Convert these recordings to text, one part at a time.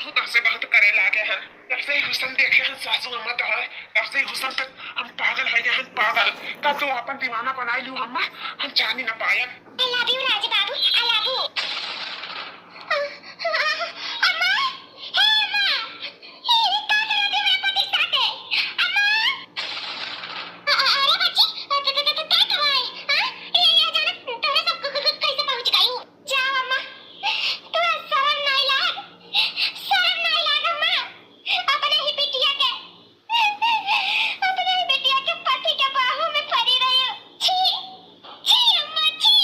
बहुत हमसे बहुत करे लागे हैं। जब से ही हुसन देखे हैं सासू अम्मा तो है, तब से ही हुसन तक हम पागल है गए हैं, पागल। तब तो अपन दीवाना बनाई लू अम्मा, हम जानी न पाए। I love you, Raja Babu. I love you. अम्मा, हे अम्मा, ये क्या कर रहे हो मेरे पति के साथ? अम्मा, अरे बच्ची, क्या कर रहा है? हाँ, ये अचानक तोरे सब कैसे पहुंच गई हूँ? जाओ अम्मा, तू शर्म नहीं लाग अम्मा, अपने ही बिटिया के पति के बाहों में पड़ी रही हो। छी, छी अम्मा, छी।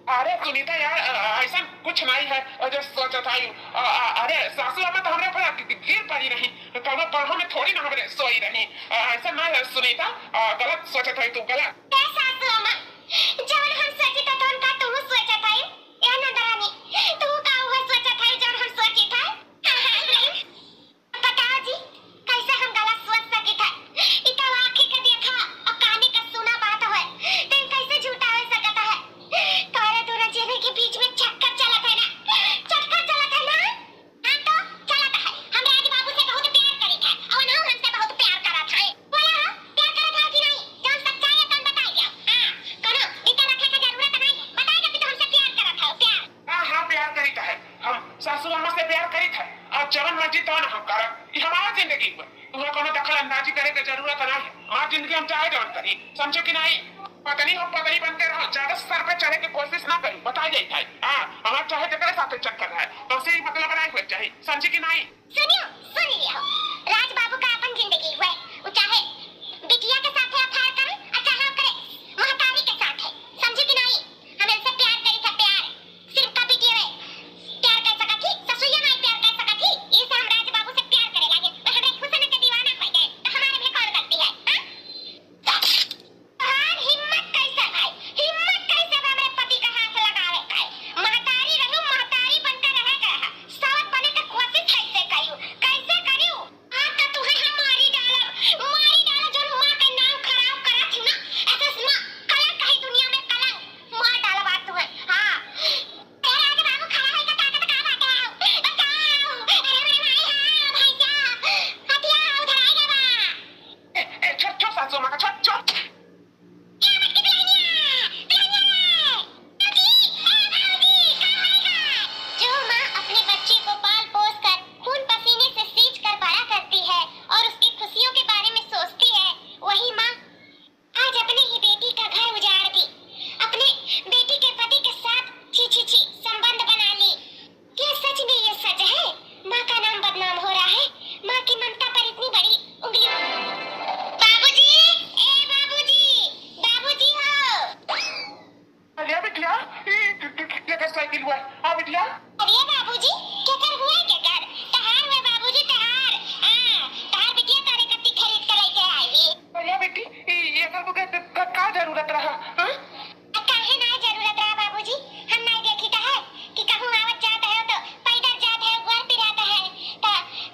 अरे सुनीता यार, ऐसा कुछ नहीं है जो सोचा था। अरे सासू अम्मा तो हमरे पर गिर पड़ी रही, कौनो पढ़ो में थोड़ी ना हमरे सोई रही। ऐसा नहीं है सुनीता, गलत सोचा था तू, गलत। सासू अम्मा, जौन हम सोची था तौन का तू सोचा था या नंदरानी, तू का वो सोचा था जौन हम सोची था? बताओ जी, कैसे हम गलत सोच सकी था? इतना आँखी का देखा और कानी का सुना बात है, तो कैसे झूठा हो सकता है? तारे दोनों जेने के बीच में चक्कर चला था ना? हाँ तो चला था। हम राज बाबू से बहुत प्यार करी था और ना हमसे बहुत प्यार करा था। बोला हो, प्यार करा था कि नहीं? जौन सच्चाई है तौन बताइए। हाँ, करो इतना रखने की जरूरत नहीं है, बताइए कि तो हमसे प्यार करा था, प्यार। हाँ प्यार करी था, हम सासू अम्मा से प्यार करी था, और जवन मर्जी तो हम करब। ये हमारा जिंदगी में तुम्हें कोनो दखल अंदाजी करे की जरूरत नहीं है। हमारी जिंदगी हम चाहे जवन करी, समझो कि नहीं? पत्नी हो पत्नी बनते रहो, ज्यादा सर पे चढ़े की कोशिश ना करी, बता जाए था। हाँ, हमारा चाहे जगह साथ चक्कर है तो उसे मतलब बनाए हुए चाहिए, समझे कि नहीं? सुन लिया, राज बाबू का अपन जिंदगी हुए, वो चाहे बिटिया के साथ अफेयर करे, चाहे करे महतारी के साथ है, समझे कि नहीं? हम इनसे प्यार करी था, प्यार सिर्फ का बिटिया है प्यार कर सका थी, ससुरिया नहीं प्यार कर सका थी। ये से हम राज बाबू से प्यार करे लगे, तो हमें हुसन के दीवाना हो गए, तो हमारे भी कौन गलती है? हां, हिम्मत कैसे हमारे पति का हाथ लगावे का? महतारी रहूं, महतारी बनकर रहेगा, साथ बने का कोशिश कैसे करियो? हां तो तू है मारी डाला जो मां का नाम खराब करा थी ना, ऐसे मां कलंक कहीं दुनिया में कलंक मार डाला बात तू है। हां, तेरा आगे बाबू खड़ा है का ताकत का बात है, बताओ। अरे मेरे भाई, हां भैया, हटिया उधर आएगा बा। छोड़ सासू अम्मा का, छोड़। जो माँ अपने बच्चे को पाल पोस कर खून पसीने से सींच कर बड़ा करती है और उसकी खुशियों के बारे में सोचती है, वही माँ आज अपनी ही बेटी का घर उजाड़ दी, अपने बेटी के पति के साथ छी संबंध बना ली। क्या सच में ये सच है? माँ का नाम बदनाम हो रहा है, माँ की ममता पर इतनी बड़ी उंगली। बाबूजी हो। अरे बिटिया, ये साइकिल हुआ। हाँ बिटिया, अरे बाबूजी, क्या कर हुआ है? क्या कर तहार हुआ बाबूजी, तहार तहार बिटिया तारे कत्ती खरीद कर लेके आई। अरे बेटी, ये का जरूरत रहा? हाँ? काहे ना जरूरत रहा बाबूजी? हम नहीं देखी तो है कि कहूँ आवत जाता है तो पैदल जाता है, घर पे रहता है, तो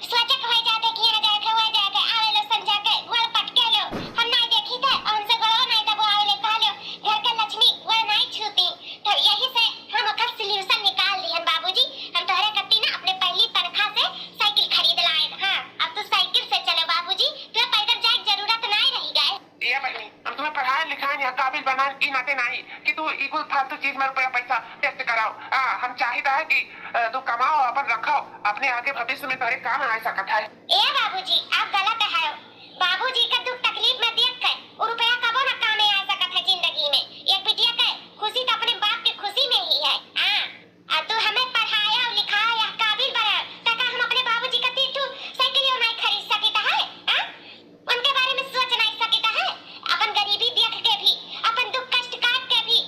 सोचक हो जाते कि यहाँ जाके वो जाके आवे लो समझा के घर पटके लो। हम नहीं देखी थे और उनसे गड़ो नहीं तब वो आवे ले कह लो घर का लक्ष्मी वो नहीं छूती, तो यही से हम ओकर सॉल्यूशन निकाल लिए हम बाबूजी। हम तोहरे कत्ती ना अपने पहली तनख्वाह से साइकिल खरीद लाए। हाँ, अब तो साइकिल से चलो बाबूजी, तुम्हें पैदल जाए जरूरत नहीं रही गए। ये बहनी, हम तुम्हें पढ़ाए लिखाए या काबिल बनाए की नाते नहीं कि तू इगुल फालतू चीज में रुपया पैसा टेस्ट कराओ। हम चाहिए है कि तू कमाओ, अपन रखो, अपने आगे भविष्य में तुम्हारे काम आ सकता है। ए बाबूजी, आप गलत है। बाबूजी का दुख तकलीफ में देख कर वो रुपया कबो ना काम में आ सकता है जिंदगी में। एक बिटिया का खुशी तो अपने बाप की खुशी में ही है। हाँ, तू हमें पढ़ाया और लिखाया, काबिल बनाया, ताकि हम अपने बाबूजी का तीटू साइकिल नहीं खरीद सकीता है। हाँ, उनके बारे में सोच नहीं सकीता है। अपन गरीबी देख के भी, अपन दुख कष्ट काट के भी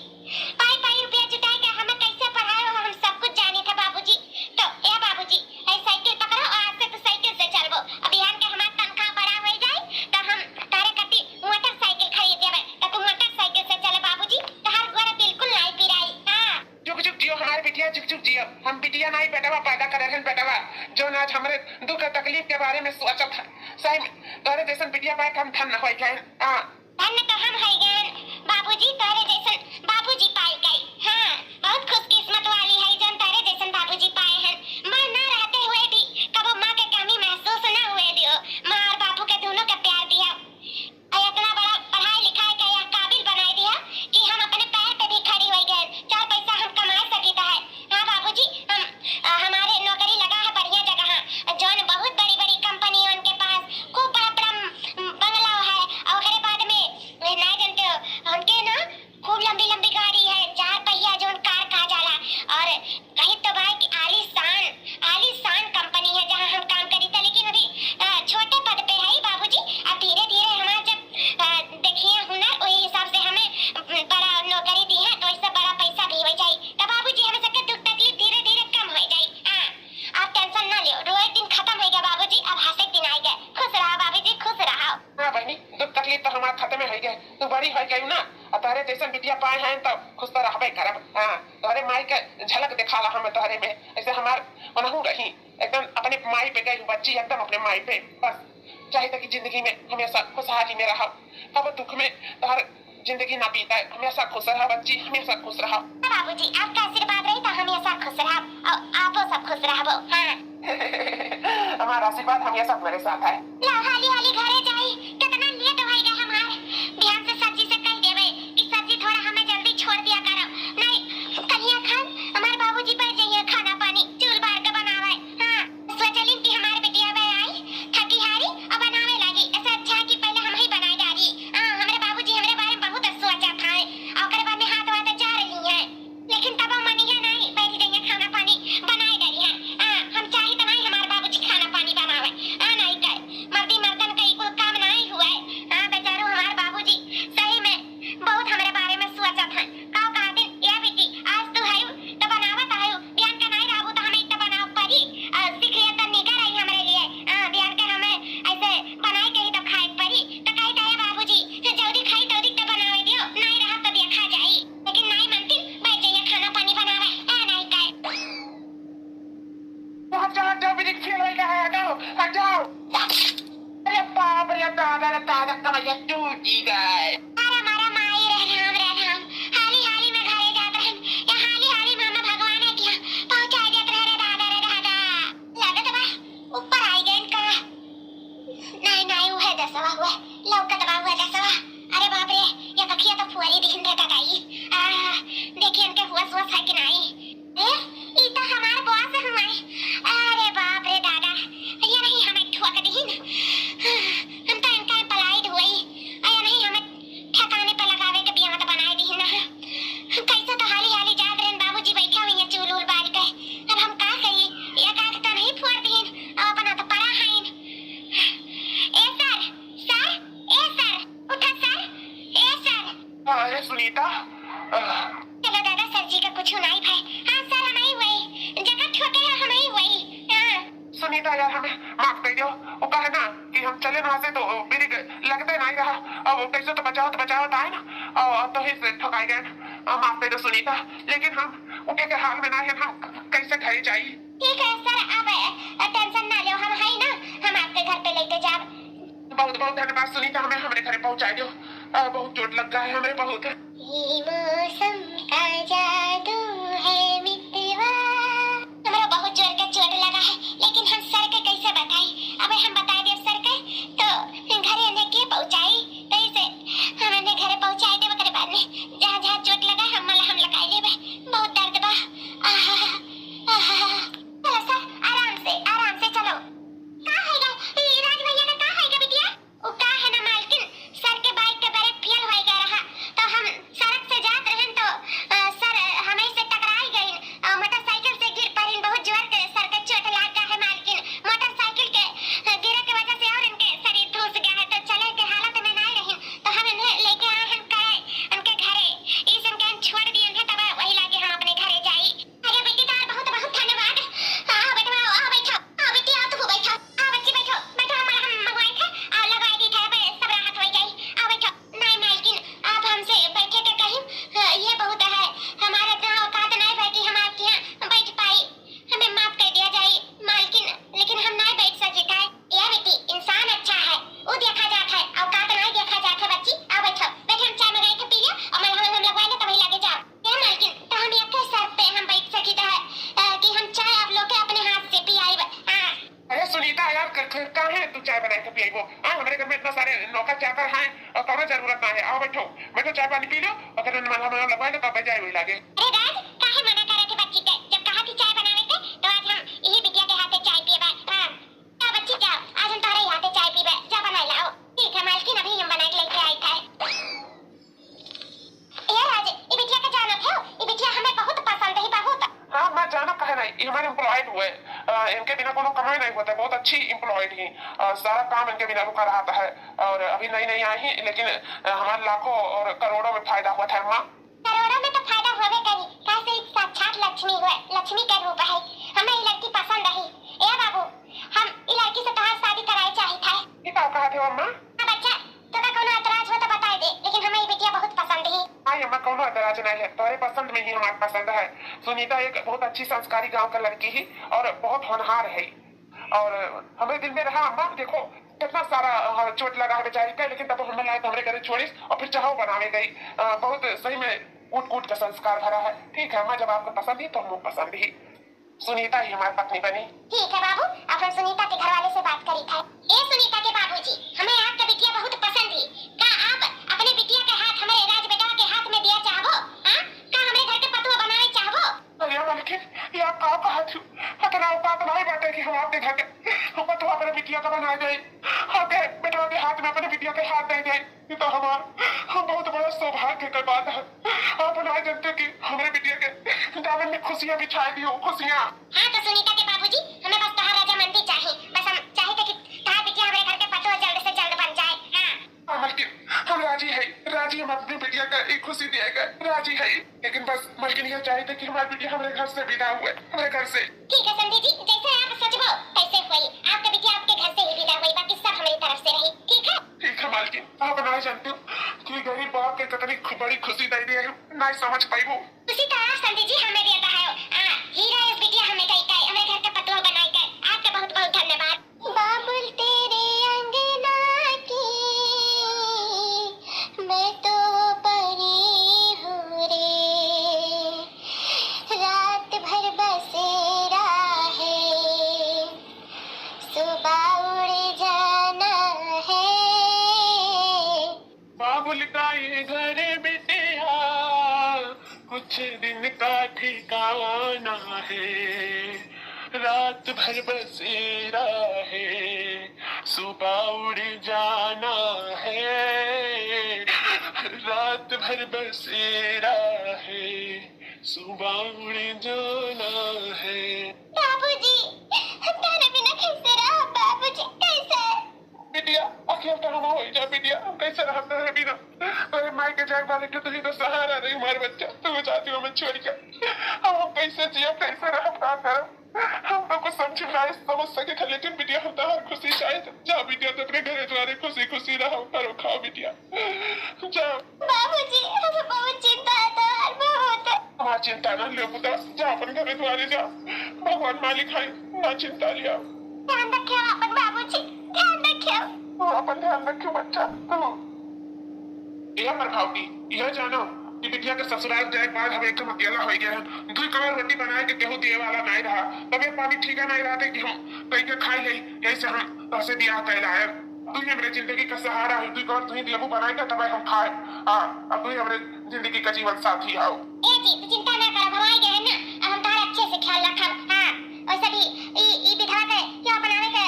पाई रुपया जुटाए के हमें कैसे पढ़ाया हो, हम सब कुछ जाने थे बाबूजी। तो ए बाबूजी, ऐ साइकिल पकड़ो और आज से तो साइकिल से चलबो। अब बिहान के हमारा तनख्वाह बड़ा हो जाए तो हम तारे कती मोटरसाइकिल खरीद देबे, तो तू मोटरसाइकिल से चले बाबूजी, तहार गोरा बिल्कुल नहीं पिराई। हां, जुग जियो हमारे बिटिया, जुग जियो। हम बिटिया नहीं बेटवा पैदा करे हैं, बेटवा जो आज हमारे दुख तकलीफ के बारे में सोचत है। सही में तोरे जैसन बिटिया पाए हम धन न होई गए। हां, धन तो हम है गए बाबूजी, तोरे जैसन बाबूजी पाई गए। करब। हाँ तोहरे माई के झलक दिखाला हम तोहरे में, ऐसे हमार मनहू रही एकदम अपने माई पे गई बच्ची, एकदम अपने माई पे। बस चाहे कि जिंदगी में हमेशा खुशहाली में रहो, कब दुख में तोहर जिंदगी ना बीता, हमेशा खुश रहो बच्ची, हमेशा खुश रहो। बाबूजी आपका आशीर्वाद रही तो हमेशा खुश रहो और आपो सब खुश रहो। हाँ हमारा आशीर्वाद हमेशा तुम्हारे साथ है। लो हाली हाली घरे जाई, कितना लेट होएगा हमार। ध्यान से सब्जी से कह देवे कि सब्जी थोड़ा हमें जल्दी छोड़ दिया करो, नहीं कन्या खान हमारे बाबूजी पर जाइए खाना पानी चूल बार के बनावे। हाँ सोचलिन कि हमारे बेटिया वे आई थकी हारी और बनावे लगी, ऐसा अच्छा कि पहले हम ही बनाई डाली। हाँ हमारे बाबूजी हमारे बारे में बहुत सोचा था और करे बाद में हाथ वाथ जा रही है, लेकिन तब हम मनी है नहीं बैठी जाइए खाना पानी बनाई डाली है। हाँ हम चाहे तो नहीं हमारे बाबूजी खाना पानी बनावे। हाँ नहीं कहे मर्दी मर्दन का कोई काम नहीं हुआ है। हाँ बेचारो हमारे बाबूजी सही में बहुत हमारे बारे में सोचा था। काव कहा दिन या बेटी आज तू है तो बनावत है, बयान का नहीं रहू तो हमें इतना बनाओ परी सीख लिया तो निकर आई हमारे लिए। हाँ बयान के हमें ऐसे बनाई के ही तो खाए परी तो कही तो बाबूजी जल्दी खाई तो तो बनावे दियो, नहीं रहा तो देखा जाई, लेकिन नहीं मनती बैठ जाइए खाना पानी बनावे। नहीं कहे हट जाओ हट जाओ, बिल्कुल फेल हो गया है, हटाओ हट जाओ। अरे बाप रे दादा कमर टूटी गए। अरे मारा माई रहम हाली हाली में घरे जात रहन या हाली हाली में हमें भगवान है क्या पहुंचा देत रहे रे दादा लागत बा ऊपर आई गए का। नहीं वो है दसवा हुआ लौकत बा हुआ दसवा। अरे बाप रे ये कखिया तो फुआरी दिखन रे काई। देखिए इनके हुआ है कि नहीं। ई तो हमार बॉस हुआ। अरे बाप रे दादा ये नहीं हमें ठोक दीन, हम तो इनका पलाई हुई आया नहीं हमें ठिकाने पे लगावे के बियाह तो बनाए दी ना। कैसे तो हाली हाली जात रहन बाबूजी बैठा हुई है चूल उल बाल के, अब हम का करी या का तो नहीं फोड़ दीन अब अपना तो पड़ा है। ए सर उठा सर। ए सर अरे सुनीता चलो दादा सर जी का कुछ नहीं भाई। हाँ सर हम ही वही जगह ठोके हैं हम ही वही। हाँ सुनीता यार हमें माफ कर दो, वो कहे ना कि हम चले वहां से तो मेरी लगते नहीं रहा, अब कैसे तो बचाओ तो आए ना और तो ही ठोकाई गए। माफ कर दो सुनीता, लेकिन हम उठे के हाल में ना है, हम कैसे घरे जाइए। ठीक है सर आप टेंशन ना लो, हम है ना हम आपके घर पे लेके जाब। बहुत बहुत धन्यवाद सुनीता, हमें हमारे घर पहुंचा दो, बहुत चोट लग गया है हमें बहुत। ये मौसम का जादू है मितवा। हमारा बहुत जोर का चोट लगा है, लेकिन हम सर के कैसे बताई। अब हम बता दे सर के तो घरे ने के पहुंचाई तो इसे हमने घरे पहुंचाई दे वकरे बाद में जहां चोट लगा हम लगाई लेबे। बहुत दर्द बा। चलो सर आराम से चलो। का हैगा राज भैया ने का हैगा बिटिया ओ का है ना मालकिन सर के बाइक के ब्रेक फेल हो गया रहा तो हम सड़क से जात रहन तो सर हमें से टकराई गई मोटरसाइकिल से गिर पड़ीन। बहुत जोर के सर के चोट लग गया है मालकिन, मोटरसाइकिल के गिरे की वजह से और इनके शरीर धंस गया है तो चले के हालत में नहीं रही तो हम इन्हें लेके आए हैं करे उनके घरे इस इनके छोड़ दिए हैं तब वही लागे हम अपने घरे जाई। अरे बेटी तार बहुत बहुत धन्यवाद। आओ बेटा आओ बैठो, आओ बेटी आओ तू बैठो, आओ बच्ची बैठो हम मंगवाए थे और लगवाई दी थे सब राहत हो जाई। आओ बैठो। नहीं मालकिन आप हमसे बैठे के कहीं ये बहुत है हमारे तो औकात नहीं है कि हम आपके यहाँ बैठ पाई, हमें माफ कर दिया जाए मालकिन, लेकिन हम नहीं बैठ सके थे। ये बेटी इंसान अच्छा है वो देखा जाता है औकात नहीं देखा जाता है। बच्ची आओ बैठो हम चाय मंगाए थे पी लिया और हम लगवाए तो वही लगे जाओ। ये मालकिन तो हम एक सर पे हम बैठ सकी तो है कि हम चाय आप लोग के अपने हाथ से पी आई। हाँ अरे सुनीता यार कहाँ है तू चाय बनाए थे पिए वो। हमारे घर में इतना सारे नौकर चाकर हैं और कोई जरूरत नहीं है, आओ बैठो चाय पानी पी लो और फिर लगवाए तो तब जाए वही लागे। अरे राज काहे मना करे थे बच्ची के जब कहा थी चाय बनावे थे तो आज हम यही बिटिया के हाथे चाय पीबे। हां जा बच्ची जा आज हम तारे हाथे चाय पीबे, जा बना लाओ। ठीक है मालकिन अभी हम बना के लेके आई था। ये राज ये बिटिया का जानत है, ये बिटिया हमें बहुत पसंद है बहुत। हाँ मैं जाना कहे नहीं, ये हमारे एम्प्लॉयड हुए, इनके बिना कोनो कमाई नहीं होता, बहुत अच्छी एम्प्लॉयड ही, सारा काम इनके बिना रुका रहा है और अभी नई आई ही, लेकिन हमारे लाखों और करोड़ों में फायदा हुआ था। माँ करोड़ों में तो फायदा होवे करी, कैसे एक साक्षात लक्ष्मी हुए, लक्ष्मी का रूप है। हमें ये लड़की पसंद आई। ए बाबू हम ये लड़की से तुम्हारी शादी कराई चाहिए था। ये क्या कहा थे अम्मा? हां बच्चा तो का कोनो एतराज हो तो बता दे, लेकिन हमें ये बिटिया बहुत पसंद है। हाँ अम्मा कोनो एतराज नहीं है, तुम्हारे पसंद में ही हमारी पसंद है। सुनीता एक बहुत अच्छी संस्कारी गांव का लड़की ही और बहुत होनहार है, और हमारे दिल में रहा। अम्मा देखो कितना सारा चोट लगा है बेचारी का, लेकिन तब हमें लाए हमारे घर छोड़ी और फिर चाहो बनावे गई। बहुत सही में कूट कूट का संस्कार भरा है। ठीक है अम्मा, जब आपको पसंद ही तो हम पसंद ही, सुनीता ही हमारी पत्नी बनी। ठीक है बाबू, अब हम सुनीता के घर वाले से बात करी था। ए सुनीता के बाबूजी, हमें आपका बिटिया बहुत पसंद ही। का आप अपने बिटिया के हाथ हमारे राज बेटा के हाथ में दिया चाहबो? हां, का हमारे घर के पतुआ बनाए चाहबो? अरे मालिक, ये आप का कहा थी? इतना बात नहीं बाटे कि हम आपके घर के पतुआ अपने बिटिया का बनाए दे, आपके बेटा के हाथ में अपने बिटिया के हाथ दे दे। ये तो हम बहुत बड़ा सौभाग्य की बात है। आप नहीं जानते कि हमारे बिटिया के दामन में खुशियां बिछाई दी हो, खुशियां। हाँ तो सुनीता के बाबूजी, हमें बस तोहार रजामंदी चाहिए। बस हम चाहते कि तोहार बिटिया हमारे घर के पतुआ जल्द से जल्द बन जाए। हां मालकिन, हम राजी है, राजी हम अपनी बिटिया का एक खुशी देगा, राजी है। लेकिन बस मालकिन ये चाहते कि हमारी बिटिया हमारे घर से विदा हुए, हमारे घर से। ठीक है समझी जी, जैसे आप सोचबो कैसे हुई। आपका बिटिया आपके घर से ही विदा हुई, बाकी सब हमारी तरफ से रही। ठीक है? ठीक है मालकिन, आप नहीं जानते हो कि गरीब बाप के कितनी बड़ी खुशी दे दिया है, नहीं समझ पाई वो। उसी तरह समझी जी हमें भी आता है। हीरा इस बिटिया हमें कही कही हमारे घर के पतुआ बनाई कर। आपका बहुत बहुत धन्यवाद। बाबुल तेरे अंगना की मैं तो परी हूँ रे, रात भर बसेरा है, सुबह उड़ जाना है। बाबुल का ये घर बिटिया कुछ दिन का ठिकाना है, रात भर बसेरा है, सुबह उड़ जाना है, रात भर बसेरा है, सुबह उड़ जाना है। बाबूजी, तारे बिना कैसे रहा बाबूजी, कैसे? बिटिया आखिर तो हम हो जा बिटिया, हम कैसे रहते हैं बिना? अरे माई के जाग वाले के तुझे तो सहारा नहीं, हमारे बच्चा तू जाती हो मैं छोड़ के। अब हम कैसे जियो, कैसे रह, क्या करो? हम तो कुछ समझ नहीं समझ सके थे, लेकिन बिटिया हम तो हर खुशी चाहिए। जाओ बिटिया, तो अपने घर द्वारे खुशी खुशी रहो, करो खाओ बिटिया, जाओ। बाबूजी, हमें बहुत चिंता है तार, बहुत। हमारी चिंता न लो पुत्र, जाओ अपन घर द्वारे जाओ, भगवान मालिक है, ना चिंता लिया। ध्यान रखियो अपन बाबूजी, ध्यान रखियो। तो अपन ध्यान रखियो बच्चा। यह प्रभावती यह जानो कि बिटिया के ससुराल जाए बाद हम एकदम अकेला हो गया है। दो कवर रोटी बनाए के केहू दिए वाला नहीं रहा, तबियत पानी ठीक नहीं रहा थे कि हम कहीं के खाई गई। यही से हम तोसे बियाह कैला है। तू ही हमारे जिंदगी का सहारा है, तू कवर तू ही देबू बनाएगा तब हम खाए। अब तू ही हमारे जिंदगी का जीवन साथी आओ। ए जी, तू चिंता ना कर, हम आ गए हैं ना, अब हम तार अच्छे से ख्याल रखब। हां, और सभी ई विधवा के क्यों अपनावे के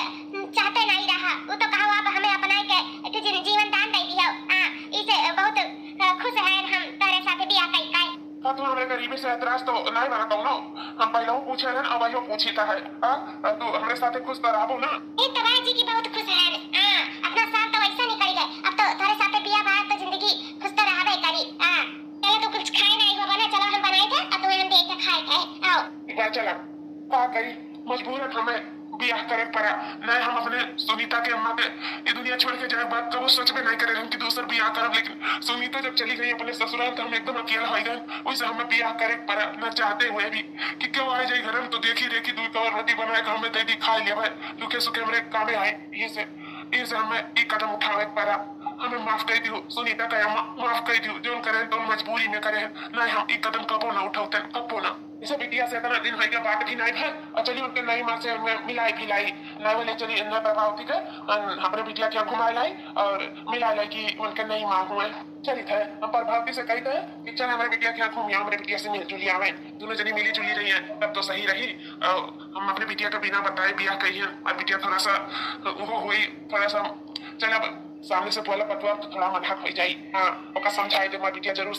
चाहते नहीं रहा, वो तो कहो आप हमें अपनाए के तू जीवन दान दे दियो। हां, इसे बहुत खुश है हम तारे साथे बियाह कई कई। हाँ तू हमारे गरीबी से एतराज तो नहीं बनाता हूँ ना, हम पहले वो पूछे हैं अब यो पूछी था है। तू हमारे साथे खुश तो रहो ना। ए तबाई जी की बहुत खुश है। हां, अपना साल तो ऐसा निकल गए, अब तो तारे साथे बियाह बाद तो जिंदगी खुश तो रहबे करी। हां, पहले तो कुछ खाए नहीं हो बना, चलो हम बनाए थे अब तो हम देख के खाए थे। आओ ठीक है चला, का करी मजबूरन हमें बियाह करे पड़ा। नहीं हम अपने सुनीता के अम्मा के ये दुनिया छोड़ के जाए बात कबो सोच में नहीं करे हम कि दूसर बियाह करब, लेकिन सुनीता जब चली गई अपने ससुराल तो हम एकदम अकेला हो गए। वैसे हमें बियाह करे पड़ा, न चाहते हुए भी कि क्यों आए जाए घर में तो देखी रेखी दू कवर रोटी बनाए के हमें दे खा लिया भाई, दुखे सुखे हमारे कामे आए। ये से हमें एक कदम उठावे पड़ा। हमें माफ कर दियो सुनीता का अम्मा, माफ कर दियो, जो करे तो मजबूरी में करे। नहीं हम एक कदम कबो ना उठाते, कबो ना। इसे बिटिया से इतना दिन हो गया बात भी नहीं भाई, और चलिए उनके नई माँ से मिलाई भी लाई, नहीं बोले चलिए न प्रभावती के अपने बिटिया के घुमा लाई और मिला लाई कि उनके नई माँ हुए। चली थे हम प्रभावती से कही थे कि चल हमारे बिटिया के घूमिए, हमारे बिटिया से मिल जुली आवे, दोनों जनी मिली जुली रही है तब तो सही रही। हम अपने बिटिया का बिना बताए बियाह कही है, और बिटिया थोड़ा सा वो हुई, थोड़ा सा चल अब सामने से पहला पतवा तो थोड़ा मन हक हो जाई। हाँ ओका समझाए दे, बिटिया जरूर